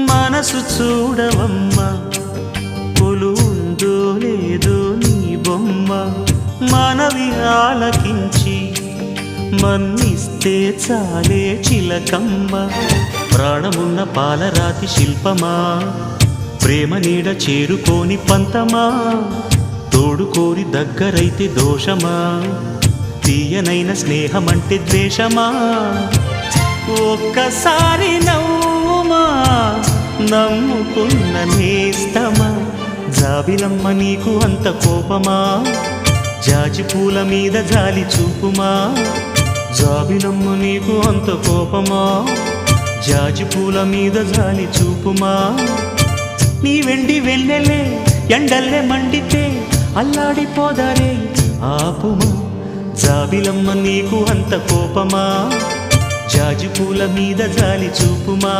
మనసు చూడవమ్మా కొలువుందో లేదో నీ బొమ్మ మనవి ఆలకించి మన్నిస్తే చాలే చిలకమ్మ ప్రాణమున్న పాలరాతి శిల్పమా ప్రేమ నీడ చేరుకోని పంతమా తోడుకోరి దగ్గరైతే దోషమా తీయనైన స్నేహమంటే ద్వేషమా ఒక్కసారి నవ్వుమా నమ్ముకున్న నేస్తమా జాబిలమ్మ నీకు అంత కోపమా జాజి పూల మీద జాలి చూపుమా జాబిలమ్మ నీకు అంత కోపమా జాజి పూల మీద జాలి చూపుమా నీ వెండి వెళ్ళలే ఎండల్లే మండితే అల్లాడిపోదారే ఆపుమా జాబిలమ్మ నీకు అంత కోపమా జాజి పూల మీద జాలి చూపుమా